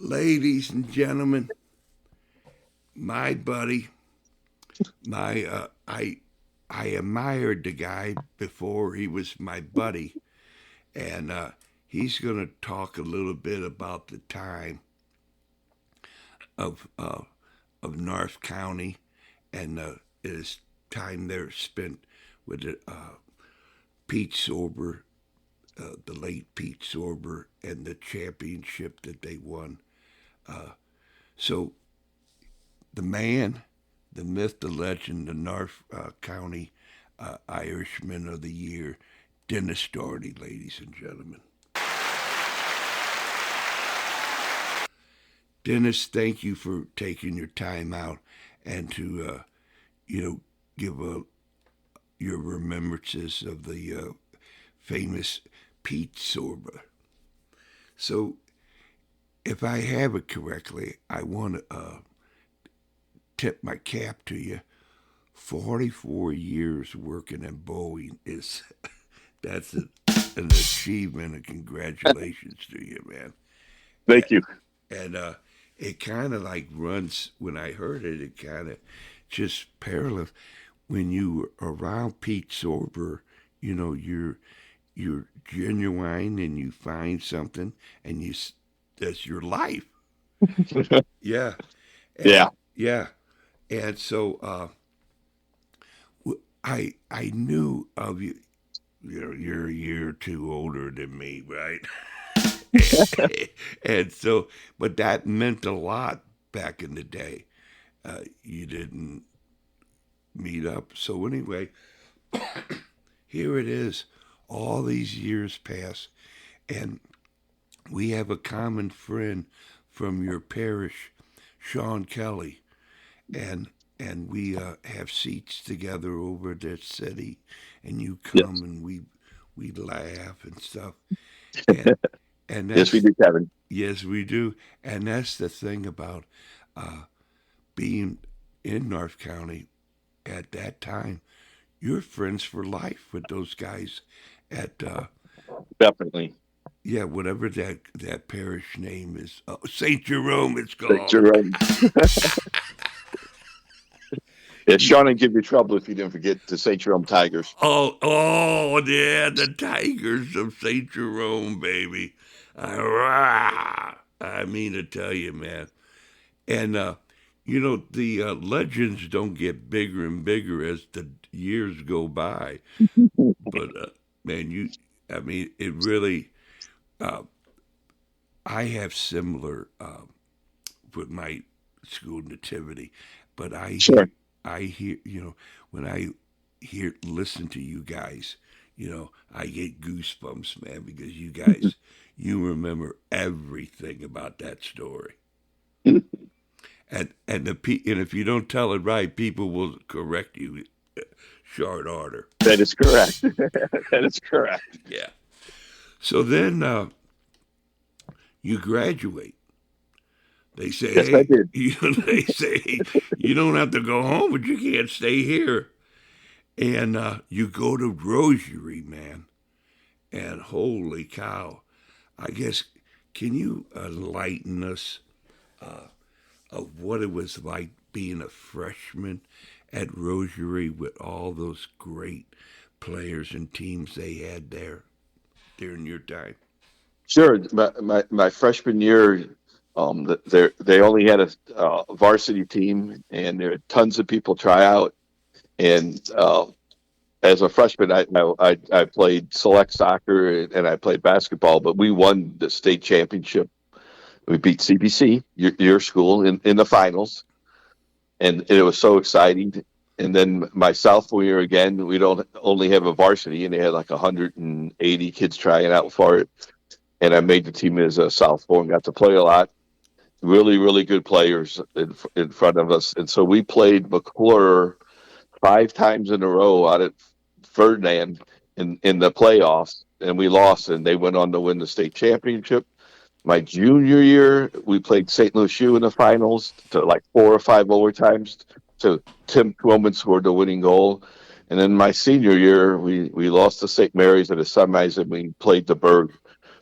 Ladies and gentlemen, my buddy, my I admired the guy before he was my buddy, and he's going to talk a little bit about the time of uh, of North County and his time there spent with Pete Sorber, the late Pete Sorber, and the championship that they won. So the man, the myth, the legend, the North County Irishman of the Year, Dennis Dougherty, ladies and gentlemen. Dennis, thank you for taking your time out and to, give your remembrances of the famous Pete Sorber. So, if I have it correctly, I want to tip my cap to you. 44 years working at Boeing is that's an achievement, and congratulations to you, man. Thank you. And it kind of like runs when I heard it. It kind of just parallels when you were around Pete Sorber. You're genuine and you find something and that's your life. Yeah, and Yeah. yeah, and so I knew of you. You're a year or two older than me, right? And so, but that meant a lot back in the day. You didn't meet up. So anyway, here it is. All these years pass, and we have a common friend from your parish, Sean Kelly, and we have seats together over at that city, and you come Yes. and we laugh and stuff, and Yes, we that's do, Kevin. yes we do, and that's the thing about uh, being in North County at that time. You're friends for life with those guys at Definitely. yeah, whatever that parish name is. Saint Jerome, it's Thanks, called. Jerome. Yeah, Sean would give you trouble if you didn't forget the St. Jerome Tigers. Oh, yeah, the Tigers of Saint Jerome, baby. I mean to tell you, man. And the legends don't get bigger and bigger as the years go by. But man, I mean, it really. Uh, I have similar with my school nativity, but Sure. I hear, when I listen to you guys, I get goosebumps, man, because you guys, you remember everything about that story, and if you don't tell it right, people will correct you, short order. That is correct. That is correct. Yeah. So then you graduate. They say, Yes, I hey, did. they say you don't have to go home, but you can't stay here. And you go to Rosary, man. And holy cow, I guess, can you enlighten us of what it was like being a freshman at Rosary with all those great players and teams they had there during your time? Sure. My freshman year, they only had a varsity team, and there were tons of people try out. And as a freshman, I played select soccer and I played basketball, but we won the state championship. We beat CBC, your school, in the finals, and it was so exciting. And then my sophomore year again, we don't only have a varsity, and they had like 180 kids trying out for it. And I made the team as a sophomore and got to play a lot. Really, really good players in front of us, and so we played McClure 5 times in a row out at Ferdinand in the playoffs, and we lost, and they went on to win the state championship. My junior year, we played St. Louis U in the finals to like 4 or 5 overtimes. So Tim Twillman scored the winning goal. And then my senior year, we lost to St. Mary's in the semis, and we played the Berg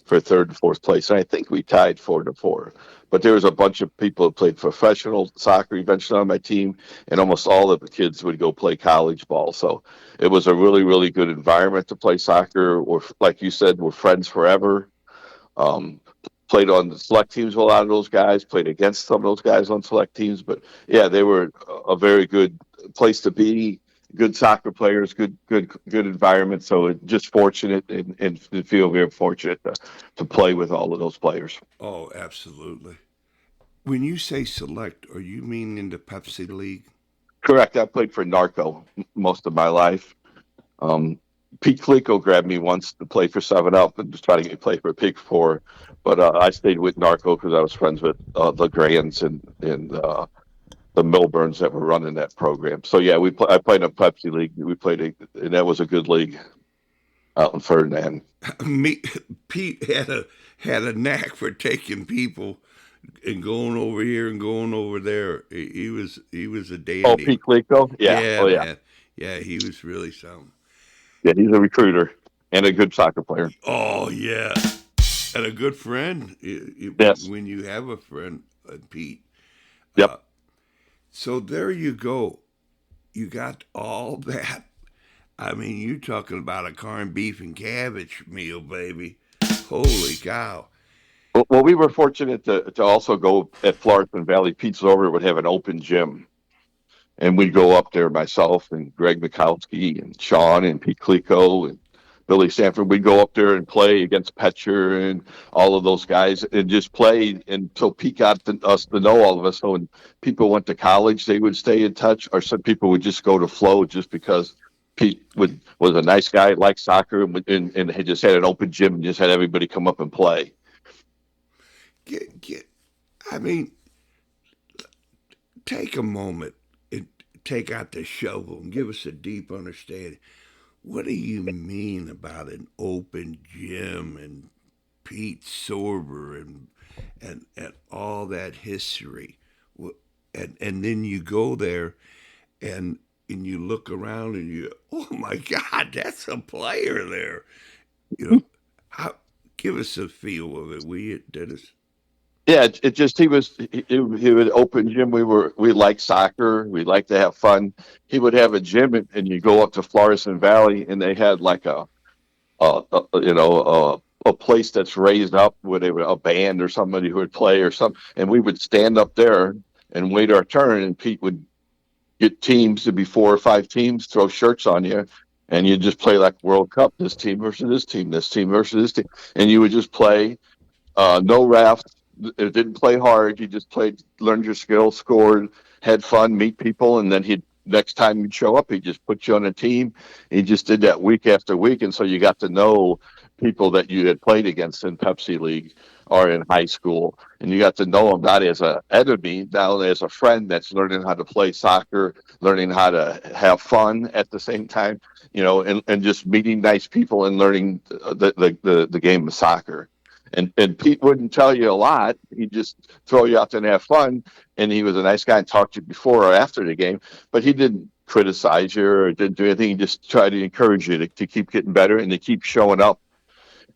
for third and fourth place. And I think we tied 4-4. But there was a bunch of people who played professional soccer eventually on my team, and almost all of the kids would go play college ball. So it was a really, really good environment to play soccer. Or like you said, we're friends forever. Um, Played on the select teams with a lot of those guys, played against some of those guys on select teams. But yeah, they were a very good place to be. Good soccer players, good environment. So just fortunate and feel very fortunate to play with all of those players. Oh, absolutely. When you say select, are you meaning the Pepsi League? Correct. I played for Narco most of my life. Um, Pete Clico grabbed me once to play for Seven Up and was trying to get me to play for Pig Four, but I stayed with Narco because I was friends with the Grands and the Milburns that were running that program. So yeah, I played in a Pepsi league. And that was a good league out in Ferdinand. Me, Pete had a knack for taking people and going over here and going over there. He was a Oh, dandy. Pete Clico, yeah, Yeah, oh yeah, man. Yeah, he was really something. yeah. He's a recruiter and a good soccer player. Oh yeah, and a good friend. Yes, When you have a friend, Pete. yep. Uh, so there you go. You got all that. I mean, you talking about a corned beef and cabbage meal, baby. Holy cow. Well, we were fortunate to also go at Florissant Valley. Pete Sorber would have an open gym, and we'd go up there, myself and Greg Mikowski and Sean and Pete Clico and Billy Sanford. We'd go up there and play against Petcher and all of those guys and just play until Pete got us to know all of us. So when people went to college, they would stay in touch, or some people would just go to Flo just because was a nice guy, liked soccer, and he just had an open gym and just had everybody come up and play. Get. I mean, take a moment and take out the shovel and give us a deep understanding. What do you mean about an open gym and Pete Sorber and all that history? And then you go there and you look around and you, oh my God, that's a player there. You know, how, give us a feel of it, will you, Dennis? Yeah, it just he would open gym. We like soccer. We like to have fun. He would have a gym, and you go up to Florissant Valley, and they had like a place that's raised up with a band or somebody who would play or something, and we would stand up there and wait our turn, and Pete would get teams to be 4 or 5 teams, throw shirts on you, and you just play like World Cup. This team versus this team, this team versus this team, and you would just play no raft. It didn't play hard. You just played, learned your skills, scored, had fun, meet people, and then he'd next time you'd show up, he just put you on a team. He just did that week after week, and so you got to know people that you had played against in Pepsi League or in high school, and you got to know them not as an enemy, now as a friend that's learning how to play soccer, learning how to have fun at the same time, and just meeting nice people and learning the game of soccer. And Pete wouldn't tell you a lot. He'd just throw you out there and have fun. And he was a nice guy and talked to you before or after the game, but he didn't criticize you or didn't do anything. He just tried to encourage you to keep getting better and to keep showing up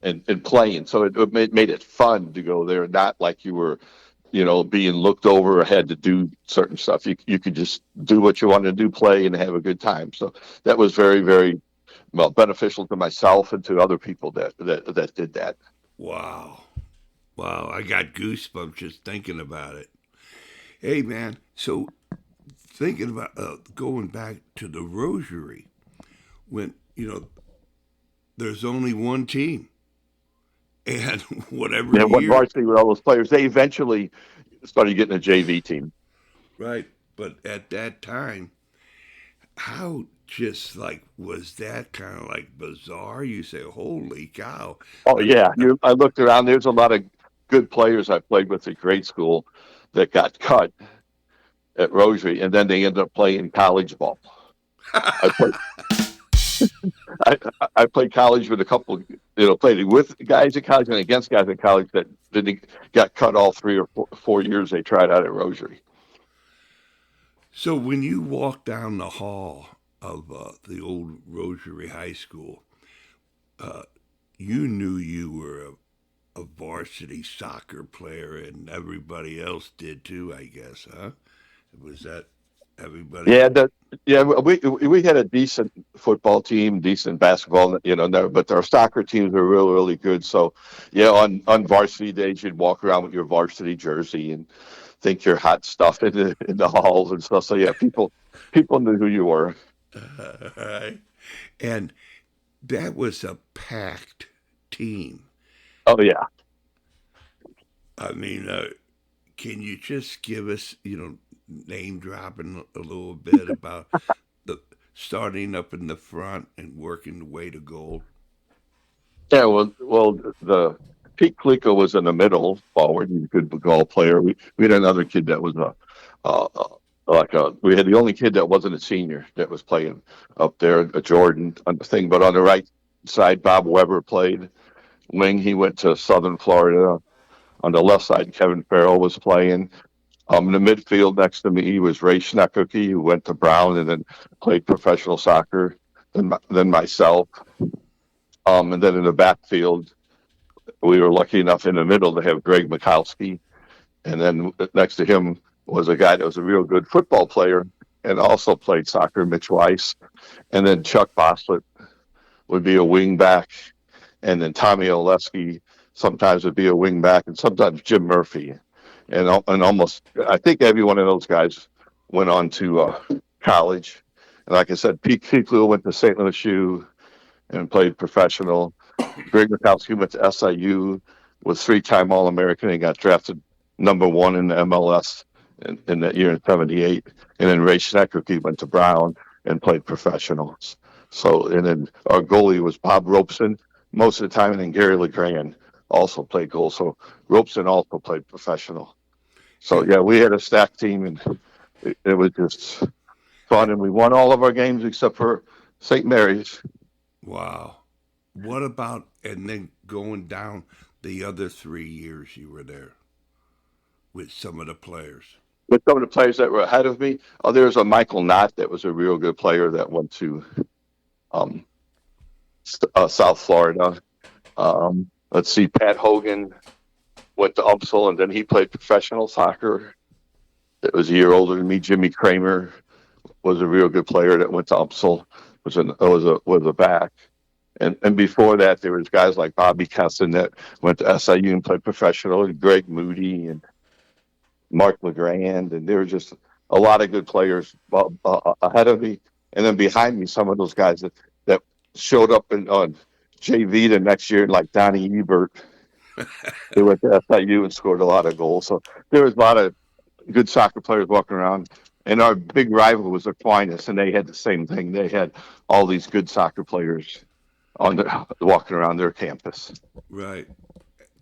and playing. So it made it fun to go there, not like you were, being looked over or had to do certain stuff. You could just do what you wanted to do, play and have a good time. So that was very, very well beneficial to myself and to other people that did that. Wow. Wow. I got goosebumps just thinking about it. Hey, man. So thinking about going back to the Rosary when, there's only one team. And whatever Yeah, what year, varsity with all those players? They eventually started getting a JV team. right? But at that time, how just like was that kind of like bizarre? You say, holy cow. Oh I mean, yeah, I looked around. There's a lot of good players I played with at grade school that got cut at Rosary, and then they ended up playing college ball. I played I, I played college with a couple, played with guys at college and against guys at college that didn't got cut all 3 or 4 years they tried out at Rosary. so when you walk down the hall of the old Rosary High School, uh, you knew you were a varsity soccer player, and everybody else did too, I guess, huh? Was that everybody? Yeah, we had a decent football team, decent basketball, but our soccer teams were really really good. So, yeah, on varsity days, you'd walk around with your varsity jersey and think you're hot stuff in the halls and stuff. So yeah, people knew who you were. Right. And that was a packed team. Oh yeah. I mean, can you just give us, name dropping a little bit about the starting up in the front and working the way to goal? Yeah, well, the Pete Kliko was in the middle forward. He's a good ball player. We had another kid that was we had the only kid that wasn't a senior that was playing up there, a Jordan on the thing. But on the right side, Bob Weber played wing. He went to Southern Florida. On the left side, Kevin Farrell was playing. In the midfield next to me was Ray Schneckerke, who went to Brown and then played professional soccer. Then myself. And then in the backfield, we were lucky enough in the middle to have Greg Mikowski, and then next to him was a guy that was a real good football player and also played soccer, Mitch Weiss, and then Chuck Boslett would be a wing back, and then Tommy Oleski sometimes would be a wing back, and sometimes Jim Murphy, and almost I think every one of those guys went on to college. And like I said, Pete Keeklu went to St. Louis U and played professional. Greg Mikowski went to SIU, was three-time All-American and got drafted number one in the MLS in that year in '78. And then Ray Schneckerke went to Brown and played professionals. So, and then our goalie was Bob Robeson most of the time, and then Gary LeGrand also played goal. So Robeson also played professional. So And yeah, we had a stacked team, and it was just fun. And we won all of our games except for St. Mary's. wow. What about, and then going down the other 3 years you were there with some of the players? With some of the players that were ahead of me, there was a Michael Knott that was a real good player that went to um, South Florida. Let's see, Pat Hogan went to Upsall, and then he played professional soccer. That was a year older than me. Jimmy Kramer was a real good player that went to Upsall. Was a back. And before that, there was guys like Bobby Kesson that went to SIU and played professional, and Greg Moody and Mark LeGrand, and there were just a lot of good players ahead of me, and then behind me, some of those guys that showed up in on JV the next year, like Donnie Ebert, who went to SIU and scored a lot of goals. So there was a lot of good soccer players walking around. And our big rival was Aquinas, and they had the same thing. They had all these good soccer players walking around their campus. Right.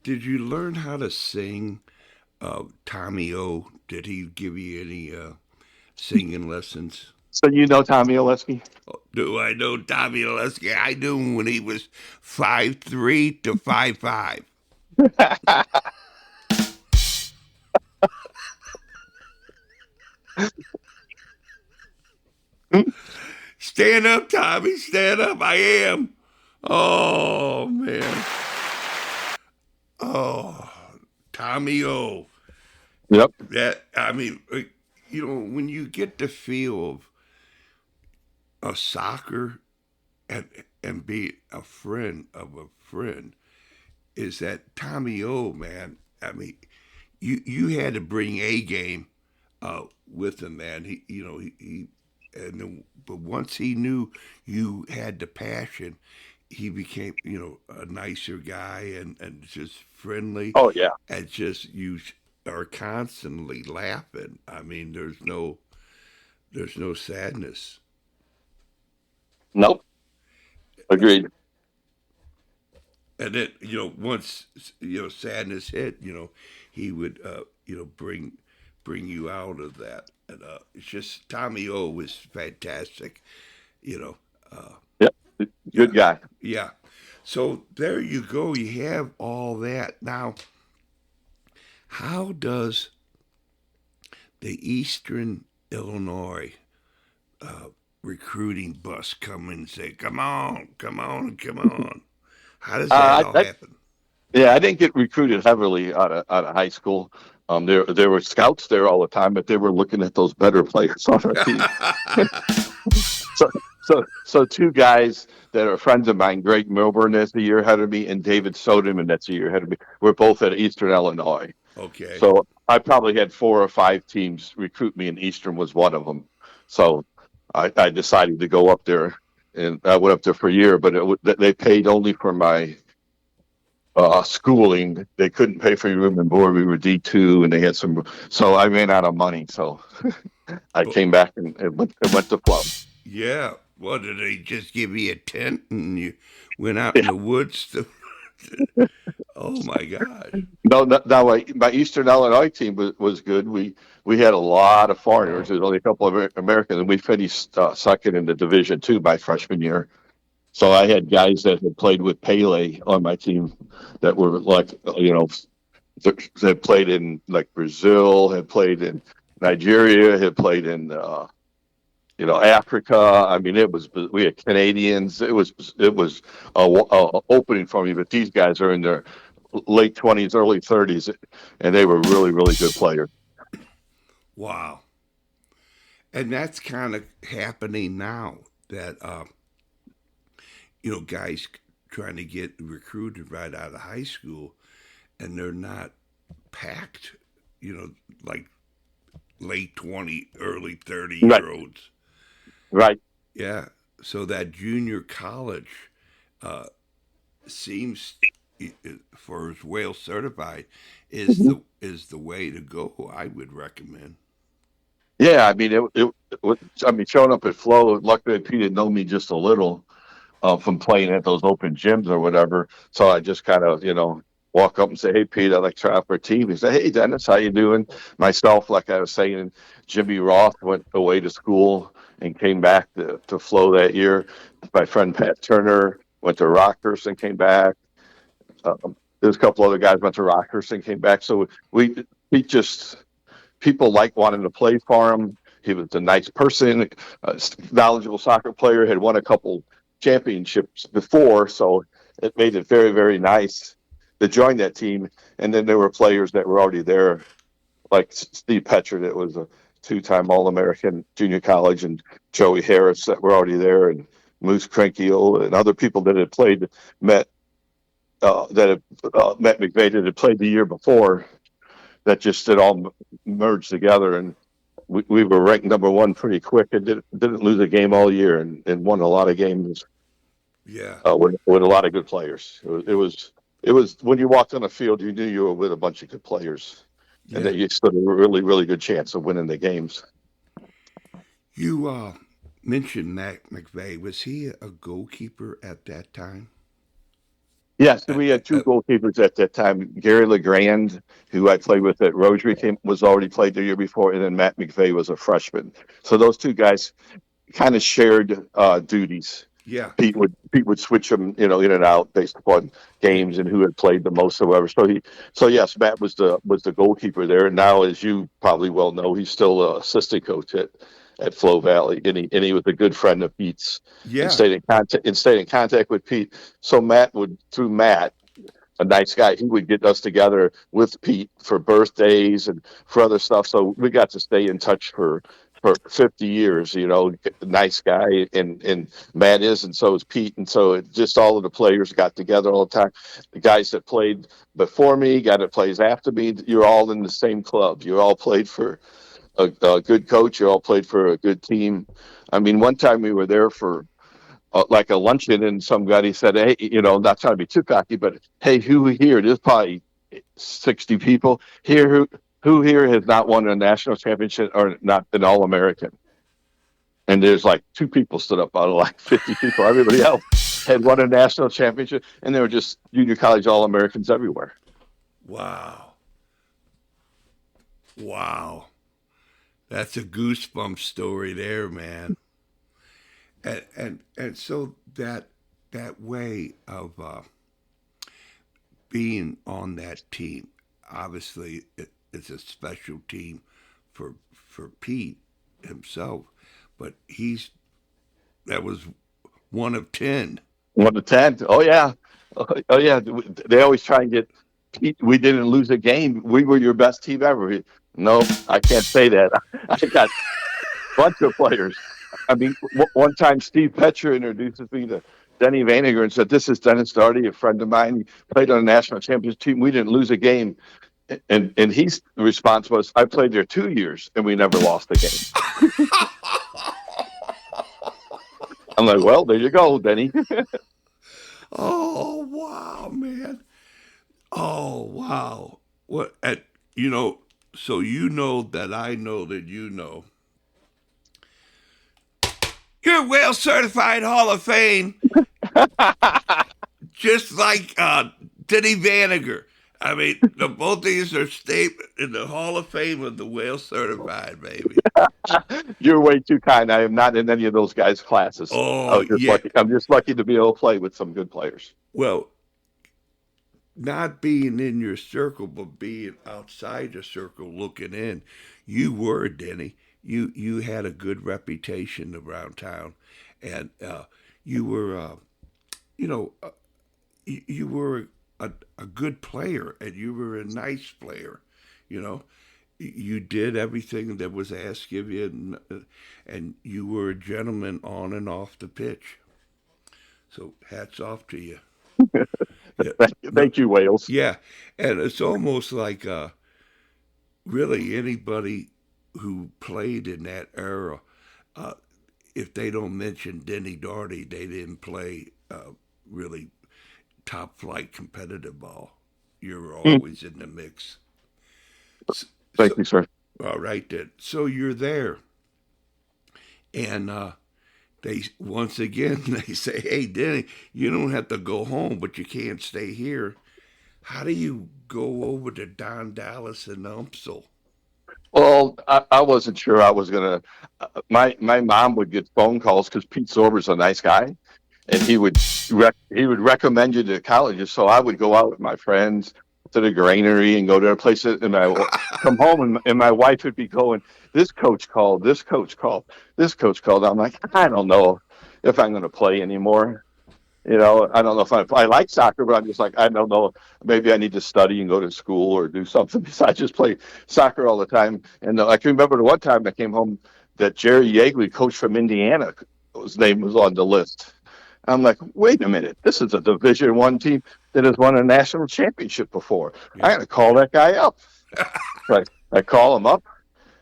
Did you learn how to sing Tommy O? Did he give you any singing lessons? So you know Tommy Oleski? Do I know Tommy Oleski? I knew him when he was 5'3" to 5'5". Stand up, Tommy. Stand up. I am. Oh man. Oh, Tommy O. Yep. That I mean, when you get the feel of soccer and be a friend of a friend, is that Tommy O, man. I mean, you had to bring a game with him, man. He and then, but once he knew you had the passion, he became a nicer guy and just friendly, Oh yeah. and just you are constantly laughing. I mean, there's no sadness. Nope. Agreed. And then once sadness hit, he would bring you out of that. And it's just Tommy O was fantastic. You know, uh, Yep. yeah, Good guy. yeah. So there you go. You have all that now. How does the Eastern Illinois uh, recruiting bus come and say, "Come on, come on, come on"? How does that all I happen? Yeah, I didn't get recruited heavily out of high school. There were scouts there all the time, but they were looking at those better players on our team. So, so two guys that are friends of mine, Greg Milburn, that's a year ahead of me, and David Soderman, that's a year ahead of me. We're both at Eastern Illinois. Okay. So I probably had 4 or 5 teams recruit me, and Eastern was one of them. So I decided to go up there, and I went up there for a year, but they paid only for my schooling. They couldn't pay for your room and board. We were D2, and they had some. So I ran out of money. So I But came back and went to Flow. yeah, what did they just give you a tent and you went out in the woods to? Oh my gosh! No, no, no, my Eastern Illinois team was good. We had a lot of foreigners. There's only a couple of Americans, and we finished second in the Division II my freshman year. So I had guys that had played with Pele on my team that were like, that played in like Brazil, had played in Nigeria, had played in Africa. I mean, we had Canadians. It was a opening for me. But these guys are in their late 20s, early 30s, and they were really, really good players. Wow, and that's kind of happening now. That guys trying to get recruited right out of high school, and they're not packed. Like late 20, early 30 Right, year olds. right. Yeah. So that junior college uh, seems, for as Wales certified, Mhm. is the way to go. I would recommend. Yeah, I mean, I mean, showing up at Flow, luckily Pete had known me just a little from playing at those open gyms or whatever. So I just kind of, walk up and say, "Hey, Pete, I'd like to try out for a team." He said, "Hey, Dennis, how you doing?" Myself, like I was saying, Jimmy Roth went away to school and came back to Flow that year. My friend Pat Turner went to Rockhurst and came back. There's a couple other guys went to Rockhurst and came back. So we just people like wanting to play for him. He was a nice person, a knowledgeable soccer player, had won a couple championships before, so it made it very, very nice to join that team. And then there were players that were already there, like Steve Petcher, that was a two-time All-American junior college, and Joey Harris that were already there, and Moose Crankiel and other people that had played, met met McVeigh that had played the year before. That just it all merged together, and we were ranked number one pretty quick and didn't lose a game all year, and won a lot of games Yeah. with a lot of good players. It was when you walked on the field, you knew you were with a bunch of good players, and Yeah. that you stood a really, really good chance of winning the games. You mentioned Mac McVeigh. Was he a goalkeeper at that time? Yes, Uh, we had two uh, goalkeepers at that time. Gary LeGrand, who I played with at Rosary, was already played the year before, and then Matt McVeigh was a freshman. So those two guys kind of shared duties. yeah. Pete would switch them, in and out based upon Yeah. games and who had played the most or whatever. So yes, Matt was the goalkeeper there. And now, as you probably well know, he's still an assistant coach at Flo Valley, and he was a good friend of Pete's, and Yeah. stayed in contact with Pete. So through Matt, a nice guy. He would get us together with Pete for birthdays and for other stuff. So we got to stay in touch for 50 years. Nice guy, and Matt is, and so is Pete, and so just all of the players got together all the time. The guys that played before me, guy that plays after me, you're all in the same club. You all played for a good coach. You all played for a good team. I mean, one time we were there for like a luncheon, and somebody said, "Hey, not trying to be too cocky, but hey, who here? There's probably 60 people here who here has not won a national championship or not an All American." And there's like two people stood up out of like 50 people. Everybody else had won a national championship, and there were just junior college All Americans everywhere. Wow. Wow. That's a goosebump story there, man. And so that way of being on that team, obviously it's a special team for Pete himself, but that was one of 10. 1 to 10. Oh yeah. Oh yeah, they always try and get Pete. We didn't lose a game. We were your best team ever. Nope, I can't say that. I got a bunch of players. I mean, one time Steve Petcher introduces me to Denny Vaniger and said, "This is Dennis Dougherty, a friend of mine. He played on a national championship team. We didn't lose a game." And his response was, "I played there 2 years and we never lost a game." I'm like, "Well, there you go, Denny." Oh wow, man. Oh wow. What at you know, so you know that I know that you know. You're Whale Certified Hall of Fame, just like Denny Vaniger. I mean, the both of these are state in the Hall of Fame of the Whale Certified, baby. You're way too kind. I am not in any of those guys' classes. I Oh was just yeah. lucky. I'm just lucky to be able to play with some good players. Well, not being in your circle, but being outside the circle looking in, you were Denny. You had a good reputation around town, and you were you know you were a good player, and you were a nice player. You know, you did everything that was asked of you, and you were a gentleman on and off the pitch. So hats off to you. Yeah, no, Thank you, Wales. yeah, and it's almost like really anybody who played in that era, uh, if they don't mention Denny Dougherty, they didn't play really top flight competitive ball. You're Mm, always in the mix. So, thank so you, sir. all right then. So you're there, and they once again they say, "Hey, Denny, you don't have to go home, but you can't stay here." How do you go over to Don Dallas and Umpsall? Well, I wasn't sure I was gonna. My mom would get phone calls because Pete Sorber's a nice guy, and he would recommend you to colleges. So I would go out with my friends to the granary and go to a place, and I come home, and my wife would be going, "This coach called. This coach called. This coach called." I'm like, I don't know if I'm going to play anymore. I don't know if I like soccer, but I'm just like, I don't know. Maybe I need to study and go to school or do something besides just play soccer all the time. And I can remember the one time I came home that Jerry Yeagley, coach from Indiana, his name was on the list. I'm like, wait a minute, this is a Division One team that has won a national championship before. I Yeah. got to call that guy up. Right. I call him up.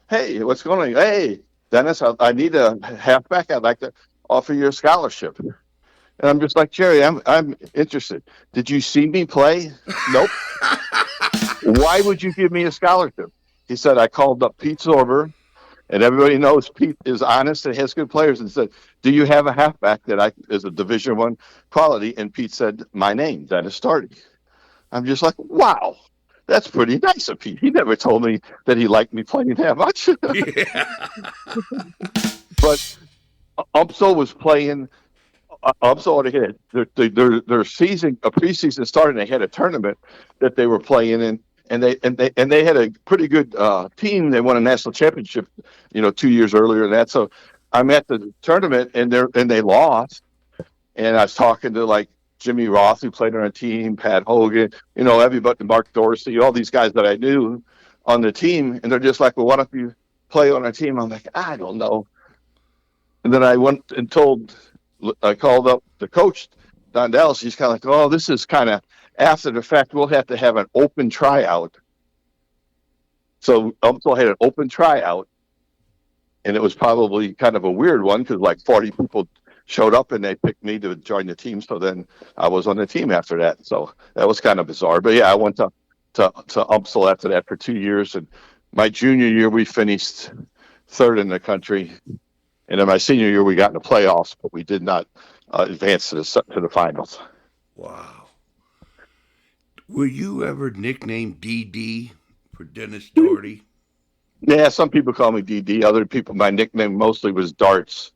Hey, what's going on? Hey, Dennis, I need a halfback. I'd like to offer you a scholarship. And I'm just like, Jerry, I'm interested. Did you see me play? Nope. Why would you give me a scholarship? He said, I called up Pete Sorber, and everybody knows Pete is honest and has good players, and said, do you have a halfback that is a Division One quality? And Pete said, my name, Dennis Stardy. I'm just like, wow, that's pretty nice of Pete. He never told me that he liked me playing that much. Yeah. But Upsall was playing. Also, they had their season, a preseason started. And they had a tournament that they were playing in, and they had a pretty good team. They won a national championship, 2 years earlier than that. So I'm at the tournament, and they lost. And I was talking to like Jimmy Roth, who played on our team, Pat Hogan, everybody, Mark Dorsey, all these guys that I knew on the team, and they're just like, "Well, why don't you play on our team?" I'm like, "I don't know." And then I called up the coach, Don Dallas. He's kind of like, oh, this is kind of after the fact. We'll have to have an open tryout. So Umpsall had an open tryout, and it was probably kind of a weird one because like 40 people showed up and they picked me to join the team. So then I was on the team after that. So that was kind of bizarre. But yeah, I went to Umpsall after that for 2 years. And my junior year, we finished third in the country. And in my senior year, we got in the playoffs, but we did not advance to the finals. Wow. Were you ever nicknamed DD for Dennis Doherty? Yeah, some people call me DD. Other people, my nickname mostly was Darts.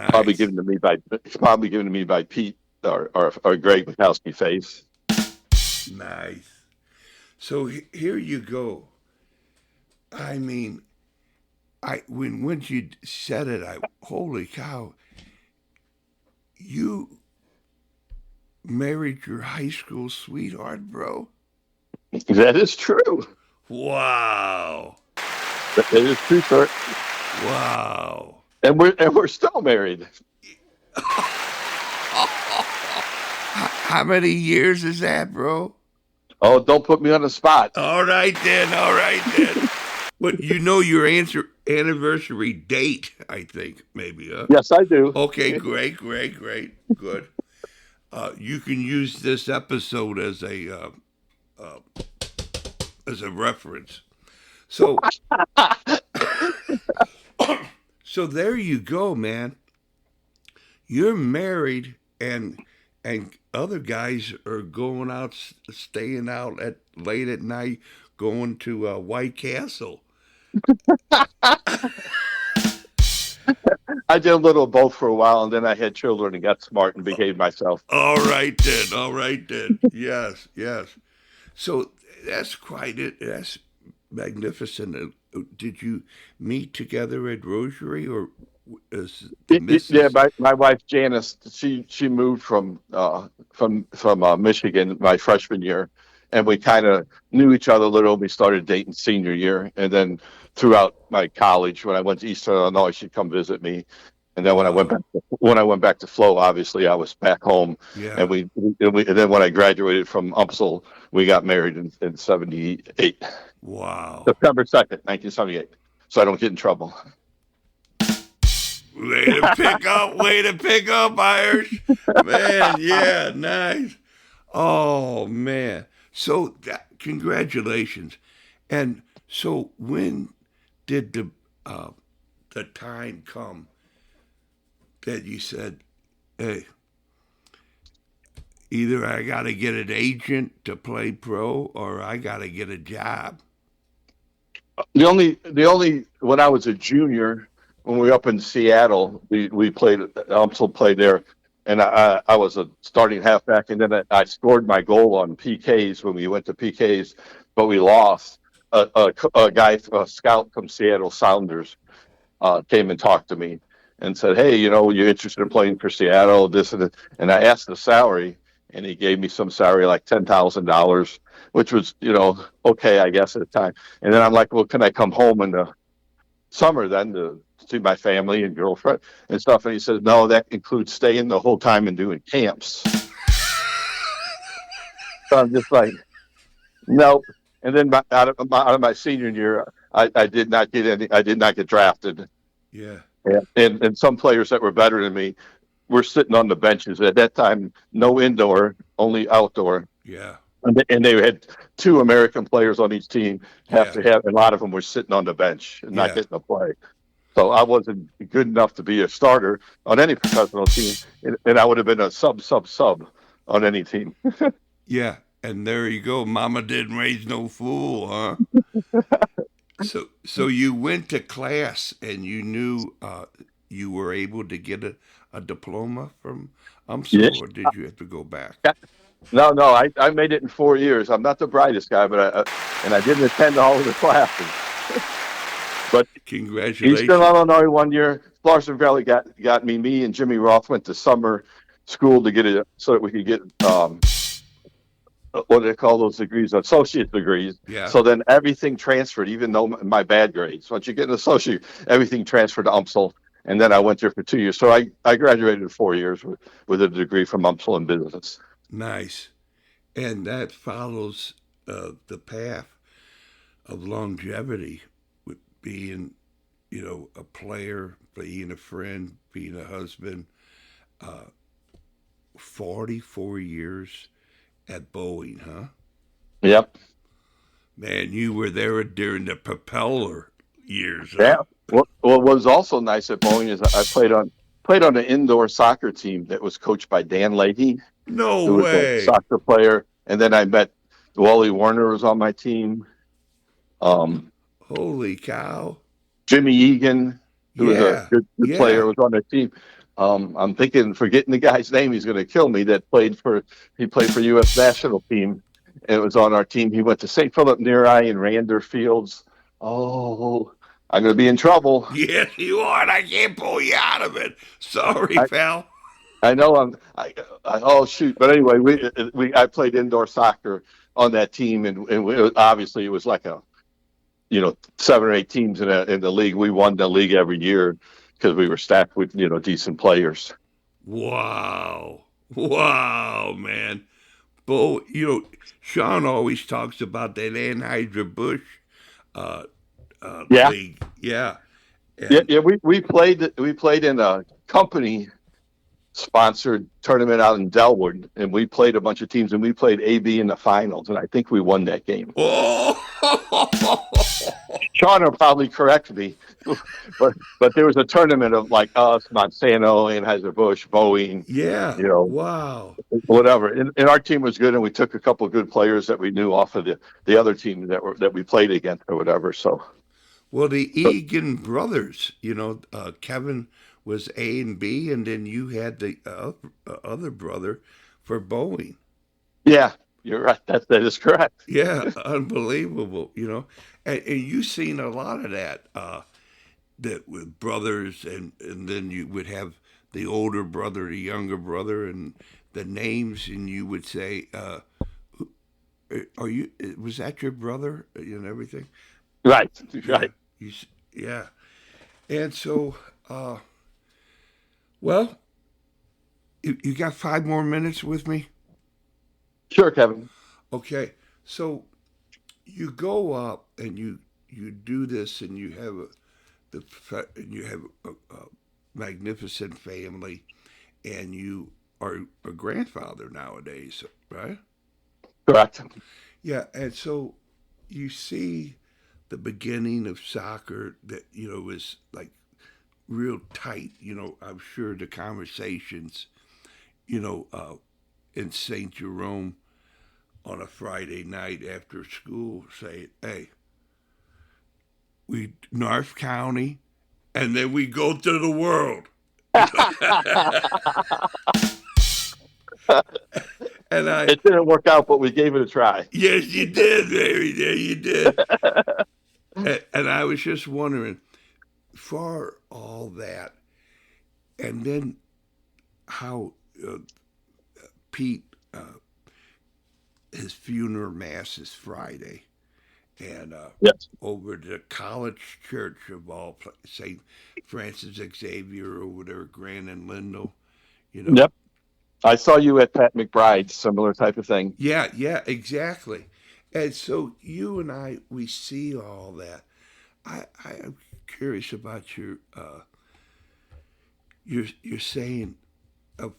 Probably Nice. given to me by probably given to me by Pete or Greg Mikowski Face. Nice. So here you go. I mean, once you said it, holy cow, you married your high school sweetheart, bro? That is true. Wow. That is true, sir. Wow. And we're still married. How many years is that, bro? Oh, don't put me on the spot. All right then. All right then. But you know your answer anniversary date, I think, maybe, huh? Yes, I do. Okay, great, great, great, good. You can use this episode uh, as a reference. So, so there you go, man. You're married, and other guys are going out, staying out at late at night, going to White Castle. I did a little of both for a while, and then I had children and got smart and behaved myself. All right then. All right then. Yes, yes. So that's quite it. That's magnificent. Did you meet together at Rosary, or is the Yeah, missus? my wife Janice, she moved from Michigan my freshman year, and we kind of knew each other a little. We started dating senior year, and then throughout my college, when I went to Eastern Illinois, she'd come visit me. And then Wow. when I went back to Flo, obviously I was back home, and Yeah. and then when I graduated from UMSL, we got married in '78, Wow. September 2nd, 1978. So I don't get in trouble. Way to pick up. Way to pick up, Irish. Man, yeah, nice. Oh man. So congratulations. And so when did the time come that you said, "Hey, either I got to get an agent to play pro, or I got to get a job"? The only when I was a junior, when we were up in Seattle, we played. I also played there, and I was a starting halfback, and then I scored my goal on PKs when we went to PKs, but we lost. A guy, a scout from Seattle Sounders, came and talked to me and said, "Hey, you're interested in playing for Seattle, this and that." And I asked the salary, and he gave me some salary like $10,000, which was, okay, I guess at the time. And then I'm like, "Well, can I come home in the summer then to see my family and girlfriend and stuff?" And he said, "No, that includes staying the whole time and doing camps." So I'm just like, nope. And then out of my senior year, I did not get any. I did not get drafted. Yeah. Yeah. And some players that were better than me were sitting on the benches at that time. No indoor, only outdoor. Yeah. And they had two American players on each team. Have Yeah. to have, and a lot of them were sitting on the bench and not Yeah. getting to play. So I wasn't good enough to be a starter on any professional team, and I would have been a sub on any team. Yeah. And there you go. Mama didn't raise no fool, huh? So you went to class and you knew you were able to get a diploma from Yeah. UMSL, or did you have to go back? No, I made it in 4 years. I'm not the brightest guy, but and I didn't attend all of the classes. But Eastern Congratulations. Illinois 1 year, Flo Valley got me. Me and Jimmy Roth went to summer school to get it so that we could get what do they call those degrees? Associate degrees. Yeah. So then everything transferred, even though my bad grades. Once you get an associate, everything transferred to UMSL. And then I went there for 2 years. So I graduated in 4 years with a degree from UMSL in business. Nice. And that follows the path of longevity, with being, a player, being a friend, being a husband. 44 years at Boeing, huh? Yep. Man, you were there during the propeller years, Yeah. huh? What was also nice at Boeing is I played on an indoor soccer team that was coached by Dan Leahy, No who was a way. soccer player. And then I met Wally Warner was on my team. Um, Holy cow. Jimmy Egan, who was a Yeah. good player, Yeah. was on the team. I'm thinking, forgetting the guy's name, he's going to kill me. He played for U.S. national team, and it was on our team. He went to St. Philip Neri and Rander Fields. Oh, I'm going to be in trouble. Yes, you are, and I can't pull you out of it. Sorry, I, pal. I know oh shoot, but anyway, I played indoor soccer on that team, and obviously it was like a 7 or 8 teams in the league. We won the league every year because we were stacked with decent players. Wow. Wow, man. Bo, Sean always talks about that Anheuser-Busch uh, Yeah, league. Yeah. yeah, And, yeah. We played in a company sponsored tournament out in Delwood, and we played a bunch of teams, and we played AB in the finals, and I think we won that game. oh, Sean will probably correct me, but there was a tournament of like us, Monsanto, Anheuser-Busch, Boeing, yeah. you know, Wow. whatever. And our team was good, and we took a couple of good players that we knew off of the other team that we played against or whatever. So Well, the Egan brothers, Kevin was A and B, and then you had the other brother for Boeing. yeah, you're right. That is correct. Yeah, unbelievable, and you've seen a lot of that, that with brothers, and then you would have the older brother, the younger brother, and the names, and you would say, "Are you? Was that your brother?" And everything. Right, Yeah, right. yeah, and so, well, you got 5 more minutes with me. Sure, Kevin. Okay, so you go up and you do this, and you have and you have a magnificent family, and you are a grandfather nowadays, right? Correct. Yeah, and so you see the beginning of soccer that is like real tight. I'm sure the conversations, you know, uh, in St. Jerome on a Friday night after school say, "Hey, we North County, and then we go to the world." And I, It didn't work out, but we gave it a try. yes, you did, baby. Yeah, you did. And I was just wondering, for all that, and then how Pete, his funeral mass is Friday, and Yes. over the college church of all St. Francis Xavier over there, Grand and Lindell, you know. Yep. I saw you at Pat McBride's, similar type of thing. Yeah, yeah, exactly. And so you and I, we see all that. I am curious about your saying of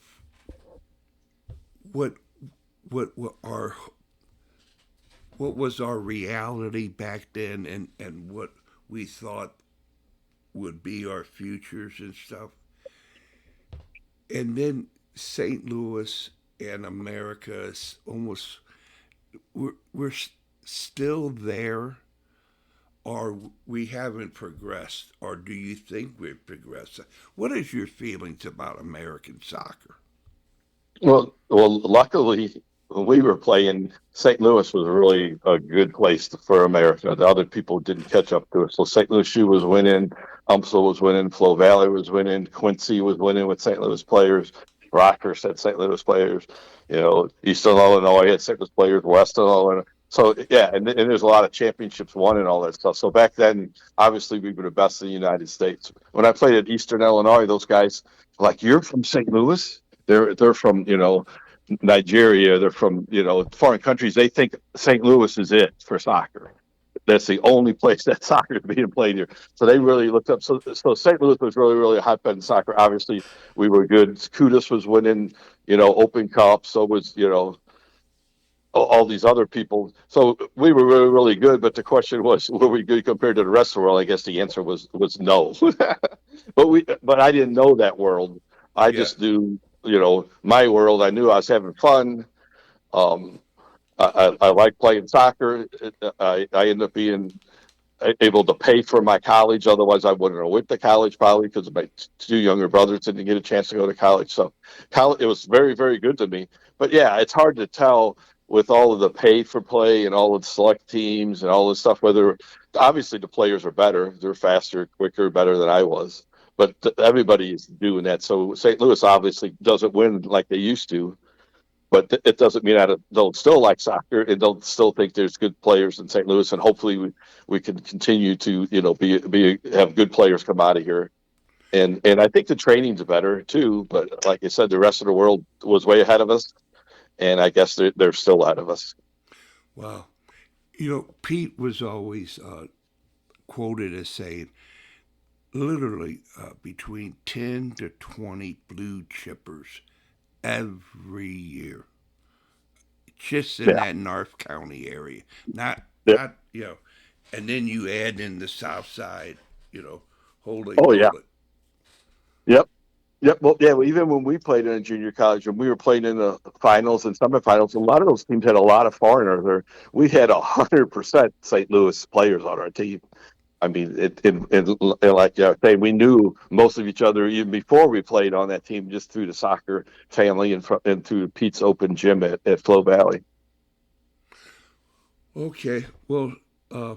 what what what was our reality back then, and what we thought would be our futures and stuff. And then St. Louis and America is almost, we're still there, or we haven't progressed, or do you think we've progressed? What is your feelings about American soccer? Well, luckily, when we were playing, St. Louis was really a good place for America. The other people didn't catch up to us. So St. Louis U was winning, UMSL was winning, Flo Valley was winning, Quincy was winning with St. Louis players, Rockers had St. Louis players, Eastern Illinois had St. Louis players, Western Illinois. So yeah, and there's a lot of championships won and all that stuff. So back then, obviously, we were the best in the United States. When I played at Eastern Illinois, those guys were like, "You're from St. Louis?" They're from Nigeria. They're from foreign countries. They think St. Louis is it for soccer. That's the only place that soccer is being played here. So they really looked up. So St. Louis was really a hotbed in soccer. Obviously, we were good. Kudus was winning, Open Cup. So was all these other people. So we were really good. But the question was, were we good compared to the rest of the world? I guess the answer was no. But I didn't know that world. I Yeah, just knew, my world. I knew I was having fun. Um, I like playing soccer. I ended up being able to pay for my college. Otherwise, I wouldn't have went to college probably because my two younger brothers didn't get a chance to go to college. So college, it was very, very good to me. But yeah, it's hard to tell with all of the pay for play and all of the select teams and all this stuff, whether obviously the players are better. They're faster, quicker, better than I was. but everybody is doing that. So St. Louis obviously doesn't win like they used to, but it doesn't mean that they'll still like soccer and they'll still think there's good players in St. Louis, and hopefully we can continue to be have good players come out of here. And I think the training's better too. But like I said, the rest of the world was way ahead of us, and I guess they're still ahead of us. Well, Pete was always quoted as saying, literally between 10 to 20 blue chippers every year, just in Yeah. that North County area. Not, Yep. not, and then you add in the South Side, you know, holy Oh yeah. moly. Yep. Yep. Well, yeah. Well, even when we played in a junior college, and we were playing in the finals and semifinals, a lot of those teams had a lot of foreigners. There, we had 100% St. Louis players on our team. I mean, like I was saying, we knew most of each other even before we played on that team, just through the soccer family and through Pete's open gym at Flo Valley. Okay, well, uh,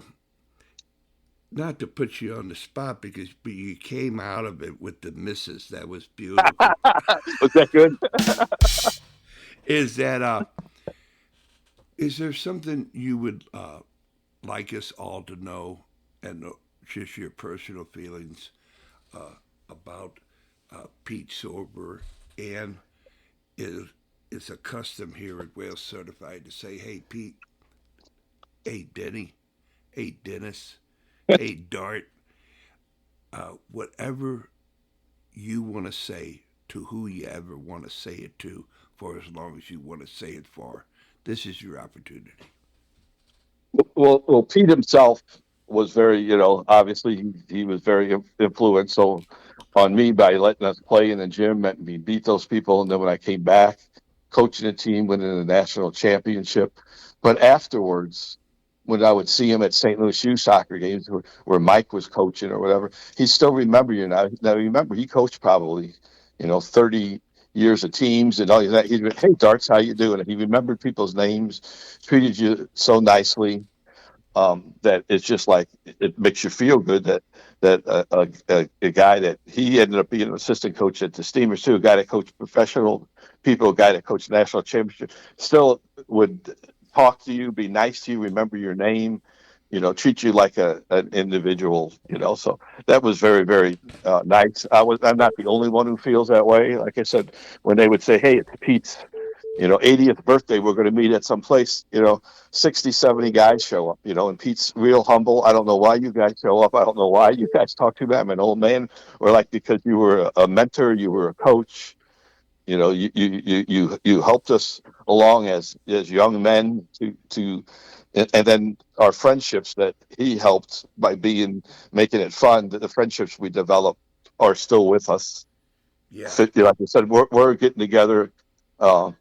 not to put you on the spot because but you came out of it with the misses. That was beautiful. Was that good? Is that is there something you would like us all to know, and just your personal feelings uh, about Pete Sorber, and is it's a custom here at Wales Certified to say, "Hey Pete, hey Denny, hey Dennis, hey Dart, whatever you want to say to who you ever want to say it to, for as long as you want to say it for, this is your opportunity." Well, Pete himself was very, obviously he was very influential on me by letting us play in the gym, letting me beat those people. And then when I came back, coaching a team, winning the national championship. But afterwards, when I would see him at St. Louis U soccer games where Mike was coaching or whatever, he still remember you now. Now remember, he coached probably, 30 years of teams and all that. He'd be, hey, Darts, how you doing? And he remembered people's names, treated you so nicely, that it's just like it makes you feel good that a guy that he ended up being an assistant coach at the Steamers too, a guy that coached professional people, a guy that coached national championship, still would talk to you, be nice to you, remember your name, treat you like an individual. So that was very, very nice. I'm not the only one who feels that way. Like I said, when they would say, "Hey, it's Pete's 80th birthday, we're going to meet at some place," 60, 70 guys show up, and Pete's real humble. I don't know why you guys show up. I don't know why you guys talk to me. I'm an old man. Or like, because you were a mentor, you were a coach, you helped us along as young men and then our friendships that he helped by making it fun, that the friendships we developed are still with us. Yeah, 50, like I said, we're getting together uh,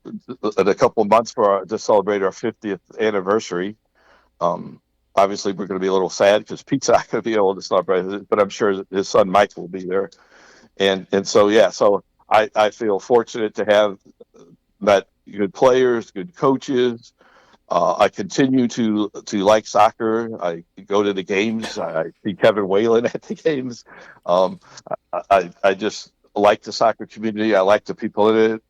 in a couple of months to celebrate our 50th anniversary. Um, Obviously, we're going to be a little sad because Pete's not going to be able to celebrate it, but I'm sure his son Mike will be there. And so yeah, so I feel fortunate to have met good players, good coaches. I continue to like soccer. I go to the games. I see Kevin Whalen at the games. Um, I just like the soccer community. I like the people in it.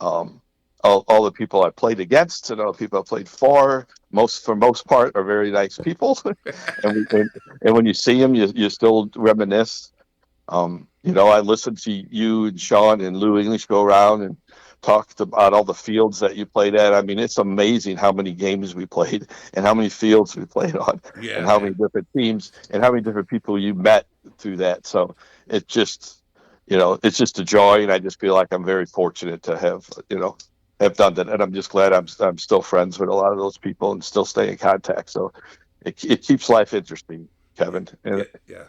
Um, all the people I played against and all the people I played for most part, are very nice people. And when you see them, you still reminisce. I listened to you and Sean and Lou English go around and talked about all the fields that you played at. I mean, it's amazing how many games we played and how many fields we played on and yeah, how many man. different teams and how many different people you met through that. So it just, it's just a joy. And I just feel like I'm very fortunate to have done that. And I'm just glad I'm still friends with a lot of those people and still stay in contact. So it keeps life interesting, Kevin. Yeah, And yeah.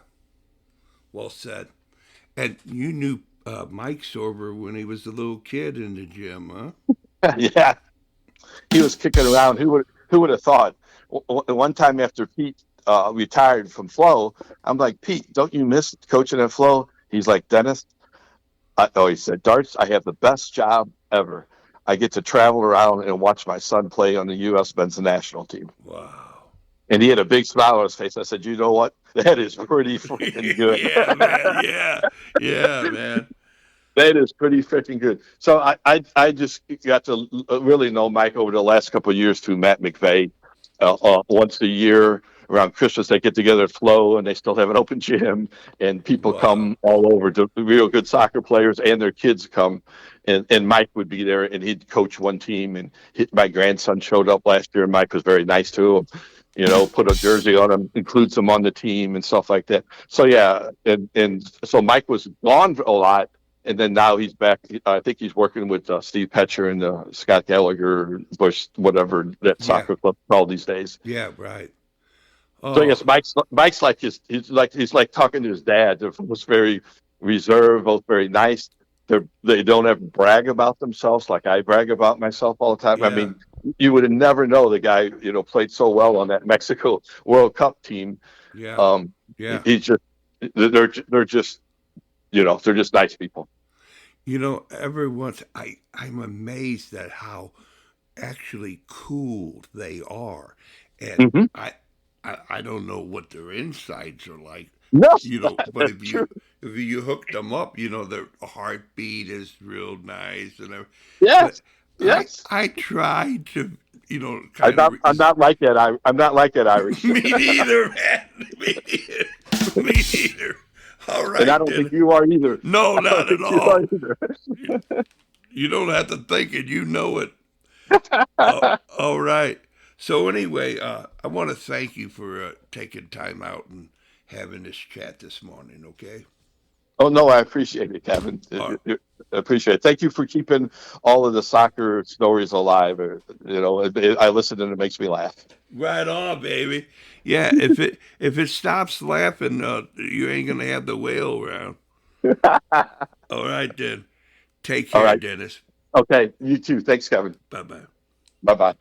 Well said. And you knew Mike Sorber when he was a little kid in the gym, huh? yeah, he was kicking around. Who would have thought? One time after Pete retired from Flo, I'm like, Pete, don't you miss coaching at Flo? He's like, Dennis. He said, Darts, I have the best job ever. I get to travel around and watch my son play on the U.S. men's national team. Wow. And he had a big smile on his face. I said, you know what? That is pretty freaking good. Yeah, man. Yeah, yeah, man. That is pretty freaking good. So I just got to really know Mike over the last couple of years through Matt McVeigh. Once a year around Christmas, they get together at Flo, and they still have an open gym, and people Wow. come all over. To real good soccer players and their kids come, and Mike would be there, and he'd coach one team. And my grandson showed up last year, and Mike was very nice to him. Put a jersey on him, includes him on the team and stuff like that. So yeah, and so Mike was gone a lot, and then now he's back. I think he's working with Steve Petcher and Scott Gallagher, Bush, whatever that Yeah, soccer club called these days. yeah, right. So I Oh, guess Mike's like he's like talking to his dad. They're both very reserved, both very nice. They don't ever brag about themselves like I brag about myself all the time. I yeah, mean, you would have never know the guy played so well on that Mexico World Cup team. yeah, Um, yeah. he's just they're just they're just nice people. Every once I'm amazed at how actually cool they are, and Hmm. I don't know what their insides are like, No, but that's if true. you hook them up, their heartbeat is real nice and everything. But Yes, I yes. I tried to I'm kind of not. I'm not like that. I'm not like that Irish, me neither, man. Me neither. Me neither. All and I right don't think then. you are either. No, I don't not at think you are all. either. You don't have to think it. You know it. All right. So anyway, I want to thank you for taking time out and having this chat this morning. Okay. Oh no, I appreciate it, Kevin. Uh, I appreciate it. Thank you for keeping all of the soccer stories alive. I listen and it makes me laugh. right on, baby. Yeah. If it stops laughing, you ain't gonna have the whale around. All right then. Take All care, right. Dennis. Okay. You too. Thanks, Kevin. Bye bye. Bye bye.